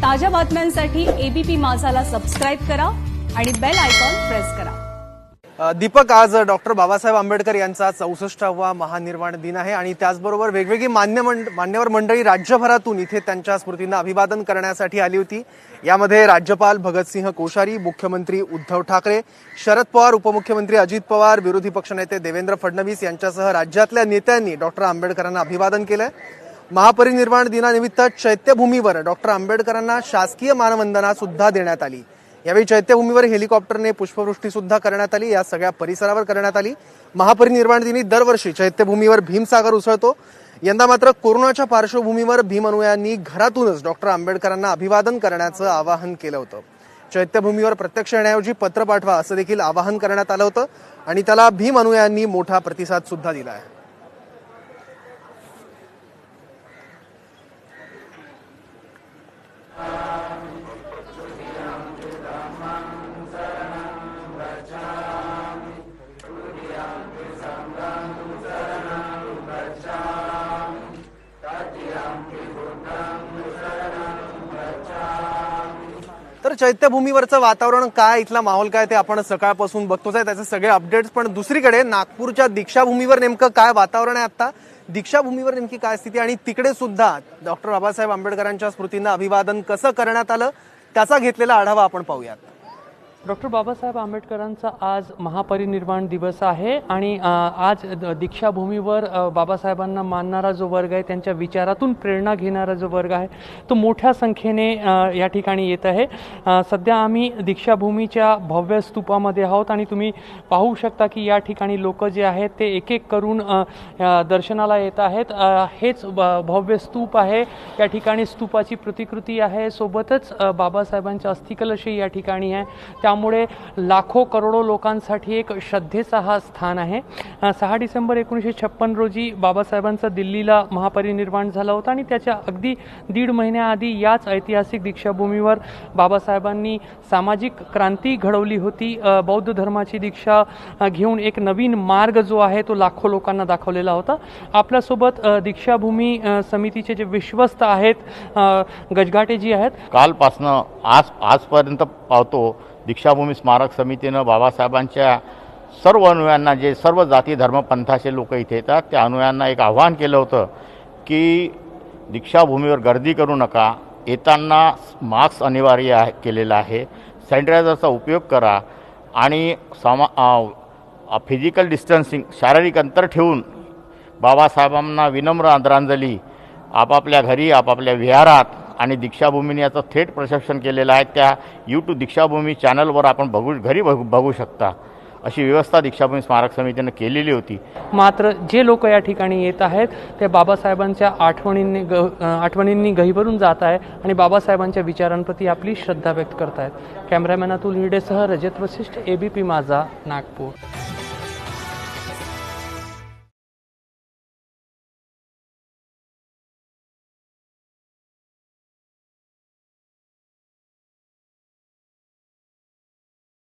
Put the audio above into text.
ताज्या बातम्यांसाठी ABP माझाला subscribe करा आणि बेल आयकॉन प्रेस करा। दीपक, आज डॉक्टर बाबासाहेब आंबेडकर यांचा 64वा महानिर्वाण दिन आहे आणि त्याचबरोबर वेगवेगळी मान्यवर मंडळी राज्यभरातून इथे त्यांच्या स्मृतींना अभिवादन करण्यासाठी आली होती। यामध्ये राज्यपाल भगतसिंह कोश्यारी, मुख्यमंत्री उद्धव ठाकरे, शरद पवार, उपमुख्यमंत्री अजित पवार, विरोधी पक्षनेते देवेंद्र फडणवीस यांच्यासह राज्यातल्या नेत्यांनी डॉक्टर आंबेडकरांना अभिवादन केलंय। महापरिनिर्वाण दिनानिमित्त चैत्यभूमीवर डॉक्टर आंबेडकरांना शासकीय मानवंदना सुद्धा देण्यात आली। यावेळी चैत्यभूमीवर हेलिकॉप्टरने पुष्पवृष्टी सुद्धा करण्यात आली। या सगळ्या परिसरावर करण्यात आली। महापरिनिर्वाण दिनी दरवर्षी चैत्यभूमीवर भीमसागर उसळतो। यंदा मात्र कोरोनाच्या पार्श्वभूमीवर भीम अनुयायांनी घरातूनच डॉक्टर आंबेडकरांना अभिवादन करण्याचं आवाहन केलं होतं। चैत्यभूमीवर प्रत्यक्ष येण्याऐवजी पत्र पाठवा असं देखील आवाहन करण्यात आलं होतं आणि त्याला भीम अनुयायांनी मोठा प्रतिसाद सुद्धा दिला आहे। तर चैत्यभूमीवरचं वातावरण काय, इथला माहोल काय ते आपण सकाळपासून बघतोच आहे, त्याचे सगळे अपडेट्स। पण दुसरीकडे नागपूरच्या दीक्षाभूमीवर नेमकं काय वातावरण आहे, आता दीक्षाभूमीवर नेमकी काय स्थिती आणि तिकडे सुद्धा डॉक्टर बाबासाहेब आंबेडकरांच्या स्मृतींना अभिवादन कसं करण्यात आलं त्याचा घेतलेला आढावा आपण पाहूयात। डॉक्टर बाबासाहेब आंबेडकरांचा आज महापरिनिर्वाण दिवस आहे आणि आज दीक्षाभूमीवर बाबासाहेबांना मानणारा जो वर्ग आहे, त्यांच्या विचारातून प्रेरणा घेणारा जो वर्ग आहे तो मोठ्या संख्येने या ठिकाणी येत आहे। सध्या आम्ही दीक्षाभूमीच्या भव्य स्तूपामध्ये आहोत आणि तुम्ही पाहू शकता की या ठिकाणी लोक जे आहेत ते एक एक करून दर्शनाला येत आहेत। हेच भव्य स्तूप आहे। या ठिकाणी स्तूपाची प्रतिकृती आहे, सोबतच बाबासाहेबांच्या अस्थिकलशही या ठिकाणी आहे। त्यामुळे लाखो करोडो लोकांसाठी एक श्रद्धेचा हा स्थान आहे। 6 डिसेंबर 1956 रोजी बाबासाहेबांचं दिल्लीला महापरिनिर्वाण झालं होतं आणि त्याच्या अगदी 1.5 महिन्याआधी याच ऐतिहासिक दीक्षाभूमीवर बाबासाहेबांनी सामाजिक क्रांती घडवली होती। बौद्ध धर्माची दीक्षा घेऊन एक नवीन मार्ग जो आहे तो लाखो लोकांना दाखवलेला होता। आपल्यासोबत दीक्षाभूमी समितीचे जे विश्वस्त आहेत, गजघाटे जी आहेत, कालपासनं आजपर्यंत पाहतो दीक्षाभूमी स्मारक समितीनं बाबासाहेबांच्या सर्व अनुयायांना, जे सर्व जाती धर्मपंथाचे लोक इथे येतात, त्या अनुयायांना एक आव्हान केलं होतं की दीक्षाभूमीवर गर्दी करू नका, येताना मास्क अनिवार्य केलेला आहे, सॅनिटायझरचा उपयोग करा आणि फिजिकल डिस्टन्सिंग, शारीरिक अंतर ठेवून बाबासाहेबांना विनम्र आदरांजली आपापल्या घरी, आपापल्या विहारात आणि दीक्षाभूमीने याचं थेट प्रदर्शन केलेलं आहे। त्या यूट्यूब दीक्षाभूमी चॅनलवर आपण घरी बघू शकता। अशी व्यवस्था दीक्षाभूमी स्मारक समितीने केलेली होती। मात्र जे लोक या ठिकाणी येत आहेत ते बाबासाहेबांच्या आठवणींनी गहिवरून जात आहे आणि बाबासाहेबांच्या विचारांप्रती आपली श्रद्धा व्यक्त करत आहेत। कॅमेरामॅन अतुल हिरडेसह रजत वशिष्ठ, एबीपी माझा, नागपूर।